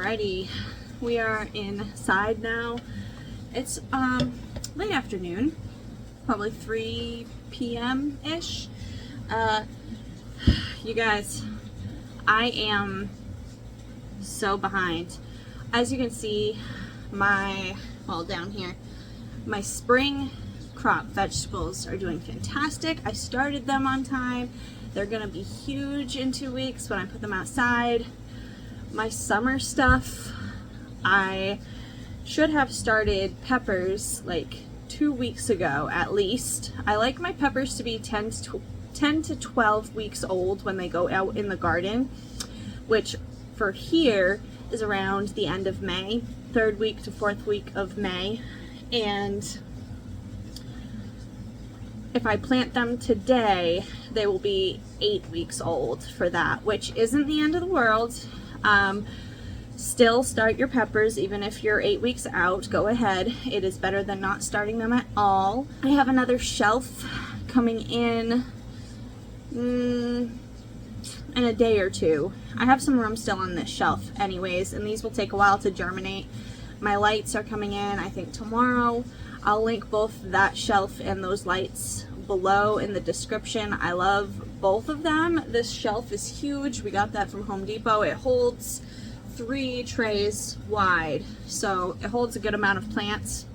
Alrighty, we are inside now. It's late afternoon, probably 3 p.m. ish. You guys, I am so behind. As you can see, down here, my spring crop vegetables are doing fantastic. I started them on time. They're gonna be huge in 2 weeks when I put them outside. My summer stuff, I should have started peppers like 2 weeks ago at least. I like my peppers to be 10 to 12 weeks old when they go out in the garden, which for here is around the end of May, 3rd week to 4th week of May. And if I plant them today, they will be 8 weeks old for that, which isn't the end of the world. Still start your peppers even if you're 8 weeks out. Go ahead. It is better than not starting them at all. I have another shelf coming in a day or two. I have some room still on this shelf anyways, and these will take a while to germinate. My lights are coming in, I think, tomorrow. I'll link both that shelf and those lights below in the description. I love both of them. This shelf is huge. We got that from Home Depot. It holds 3 trays wide, so it holds a good amount of plants.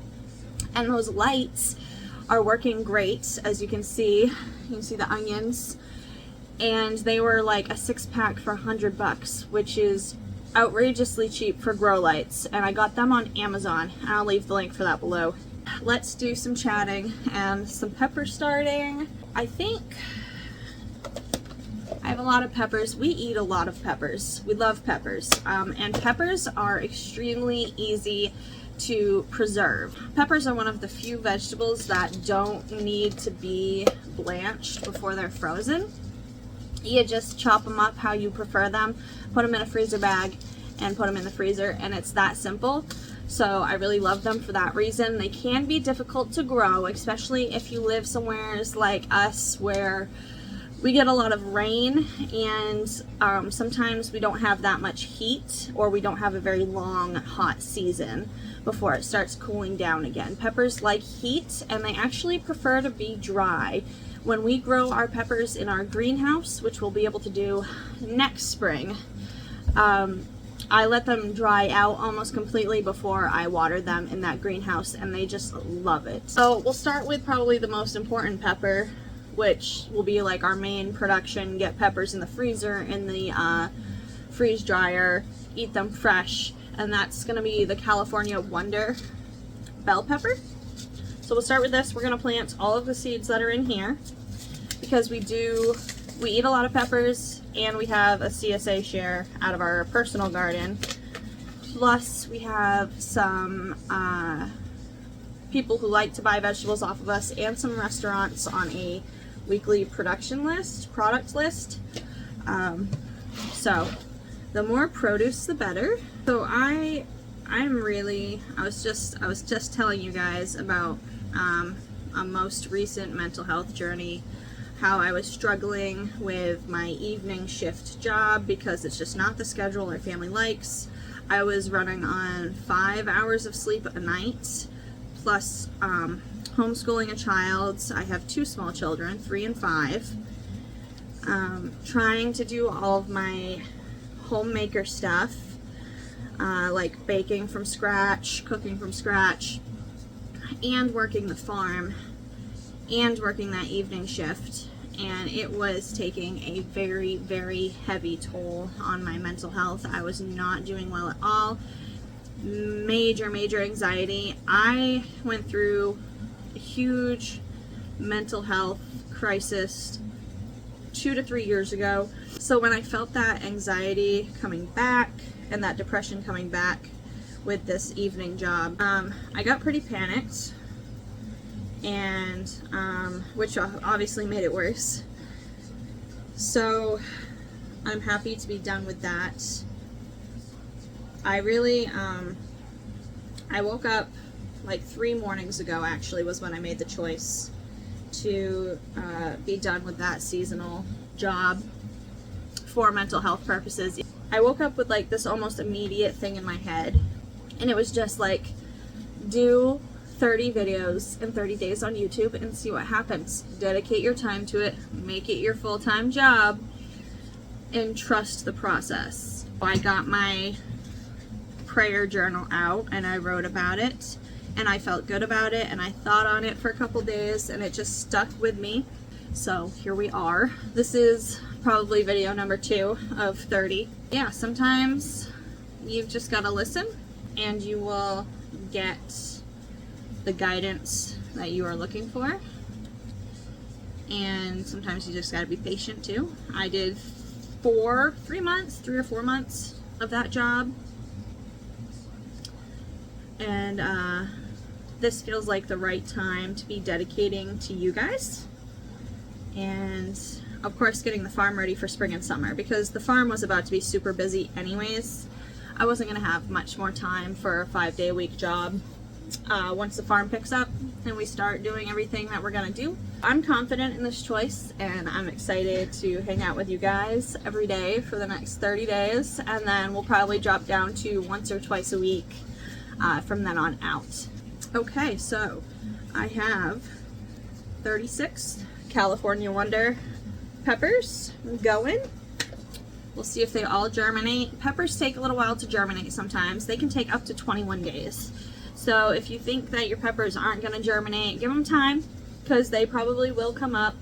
And those lights are working great. As you can see the onions, and they were like a 6-pack for $100, which is outrageously cheap for grow lights, and I got them on Amazon. I'll leave the link for that below. Let's do some chatting and some pepper starting. I think I have a lot of peppers. We eat a lot of peppers. We love peppers, and peppers are extremely easy to preserve. Peppers are one of the few vegetables that don't need to be blanched before they're frozen. You just chop them up how you prefer them, put them in a freezer bag, and put them in the freezer, and it's that simple. So I really love them for that reason. They can be difficult to grow, especially if you live somewhere like us where we get a lot of rain, and sometimes we don't have that much heat, or we don't have a very long hot season before it starts cooling down again. Peppers like heat, and they actually prefer to be dry. When we grow our peppers in our greenhouse, which we'll be able to do next spring, I let them dry out almost completely before I water them in that greenhouse, and they just love it. So we'll start with probably the most important pepper, which will be like our main production. Get peppers in the freezer, in the freeze dryer, eat them fresh, and that's gonna be the California Wonder bell pepper. So we'll start with this. We're gonna plant all of the seeds that are in here because we eat a lot of peppers, and we have a CSA share out of our personal garden. Plus we have some people who like to buy vegetables off of us, and some restaurants on a weekly product list. So the more produce, the better. So I was just telling you guys about a most recent mental health journey, how I was struggling with my evening shift job because it's just not the schedule our family likes. I was running on 5 hours of sleep a night, plus homeschooling a child. I have 2 small children, 3 and 5. Trying to do all of my homemaker stuff, like baking from scratch, cooking from scratch, and working the farm, and working that evening shift. And it was taking a very, very heavy toll on my mental health. I was not doing well at all. Major anxiety. I went through a huge mental health crisis 2 to 3 years ago. So when I felt that anxiety coming back and that depression coming back with this evening job, I got pretty panicked, and which obviously made it worse. So I'm happy to be done with that. I really I woke up like 3 mornings ago, actually, was when I made the choice to be done with that seasonal job for mental health purposes. I woke up with like this almost immediate thing in my head, and it was just like, do 30 videos in 30 days on YouTube and see what happens. Dedicate your time to it, make it your full-time job, and trust the process. I got my prayer journal out and I wrote about it, and I felt good about it, and I thought on it for a couple days, and it just stuck with me. So here we are. This is probably video number 2 of 30. Yeah, sometimes you've just got to listen and you will get the guidance that you are looking for. And sometimes you just got to be patient too. I did 3 or 4 months of that job. And this feels like the right time to be dedicating to you guys. And of course getting the farm ready for spring and summer, because the farm was about to be super busy anyways. I wasn't going to have much more time for a 5-day-a-week job once the farm picks up and we start doing everything that we're going to do. I'm confident in this choice, and I'm excited to hang out with you guys every day for the next 30 days, and then we'll probably drop down to once or twice a week from then on out. Okay, so I have 36 California Wonder peppers going. We'll see if they all germinate. Peppers take a little while to germinate sometimes. They can take up to 21 days. So if you think that your peppers aren't going to germinate, give them time, because they probably will come up.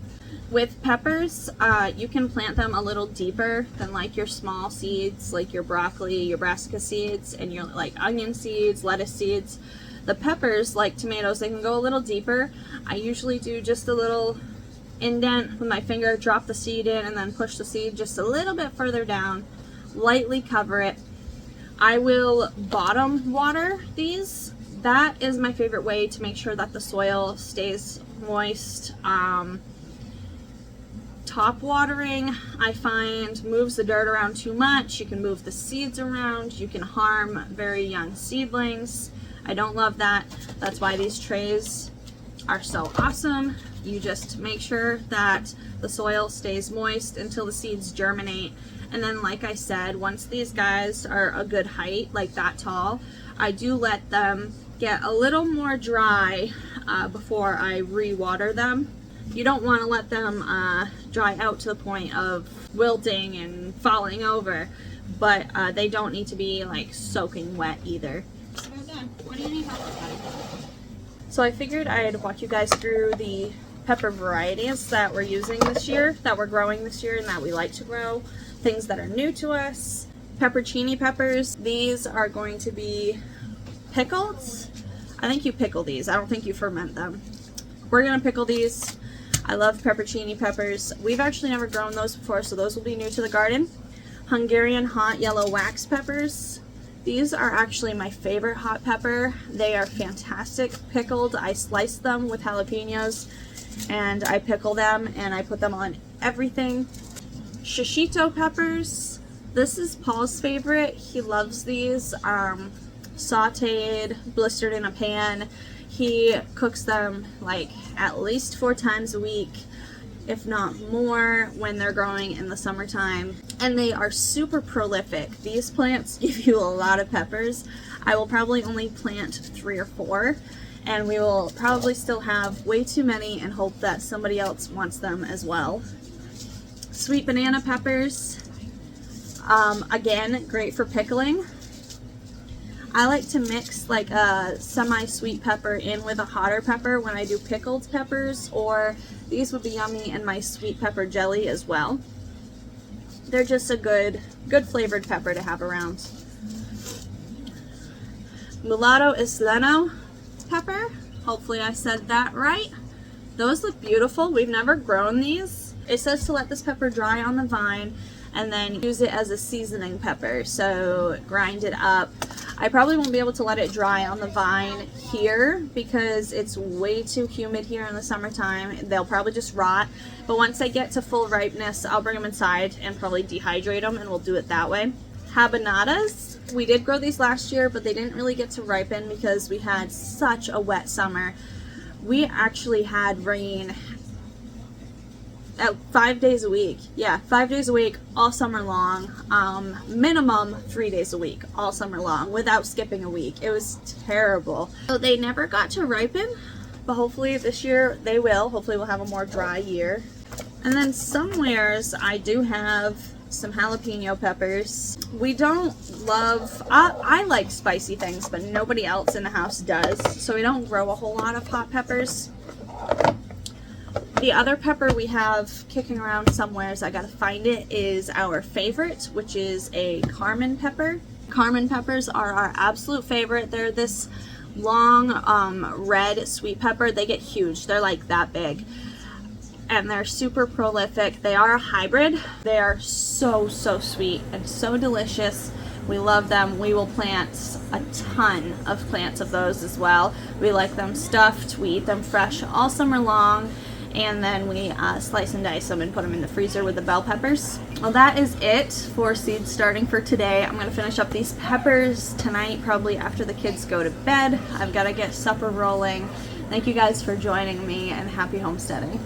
With peppers, you can plant them a little deeper than like your small seeds, like your broccoli, your brassica seeds, and your like onion seeds, lettuce seeds. The peppers, like tomatoes, they can go a little deeper. I usually do just a little indent with my finger, drop the seed in, and then push the seed just a little bit further down, lightly cover it. I will bottom water these. That is my favorite way to make sure that the soil stays moist. Top watering, I find, moves the dirt around too much. You can move the seeds around. You can harm very young seedlings. I don't love that. That's why these trays are so awesome. You just make sure that the soil stays moist until the seeds germinate. And then, like I said, once these guys are a good height, like that tall, I do let them get a little more dry before I re-water them. You don't want to let them dry out to the point of wilting and falling over, but they don't need to be like soaking wet either. So we're done. What do you need help with? So I figured I'd walk you guys through the pepper varieties that we're using this year, that we're growing this year, and that we like to grow. Things that are new to us. Peppercini peppers. These are going to be pickled. I think you pickle these. I don't think you ferment them. We're going to pickle these. I love peppercini peppers. We've actually never grown those before, so those will be new to the garden. Hungarian hot yellow wax peppers. These are actually my favorite hot pepper. They are fantastic pickled. I slice them with jalapenos and I pickle them and I put them on everything. Shishito peppers. This is Paul's favorite. He loves these. Sauteed, blistered in a pan. He cooks them like at least 4 times a week, if not more, when they're growing in the summertime. And they are super prolific. These plants give you a lot of peppers. I will probably only plant 3 or 4, and we will probably still have way too many and hope that somebody else wants them as well. Sweet banana peppers. Again, great for pickling. I like to mix like a semi-sweet pepper in with a hotter pepper when I do pickled peppers, or these would be yummy in my sweet pepper jelly as well. They're just a good flavored pepper to have around. Mulatto Isleno pepper. Hopefully I said that right. Those look beautiful. We've never grown these. It says to let this pepper dry on the vine and then use it as a seasoning pepper. So grind it up. I probably won't be able to let it dry on the vine here because it's way too humid here in the summertime. They'll probably just rot. But once they get to full ripeness, I'll bring them inside and probably dehydrate them, and we'll do it that way. Habaneras. We did grow these last year, but they didn't really get to ripen because we had such a wet summer. We actually had rain 5 days a week. Yeah, 5 days a week, all summer long. Minimum 3 days a week, all summer long, without skipping a week. It was terrible. So they never got to ripen, but hopefully this year they will. Hopefully we'll have a more dry year. And then somewheres I do have some jalapeno peppers. We don't love, I like spicy things, but nobody else in the house does. So we don't grow a whole lot of hot peppers. The other pepper we have kicking around somewheres, I gotta find it, is our favorite, which is a Carmen pepper. Carmen peppers are our absolute favorite. They're this long red sweet pepper. They get huge. They're like that big. And they're super prolific. They are a hybrid. They are so sweet and so delicious. We love them. We will plant a ton of plants of those as well. We like them stuffed. We eat them fresh all summer long, and then we slice and dice them and put them in the freezer with the bell peppers. Well, that is it for seed starting for today. I'm gonna finish up these peppers tonight, probably after the kids go to bed. I've got to get supper rolling. Thank you guys for joining me, and happy homesteading.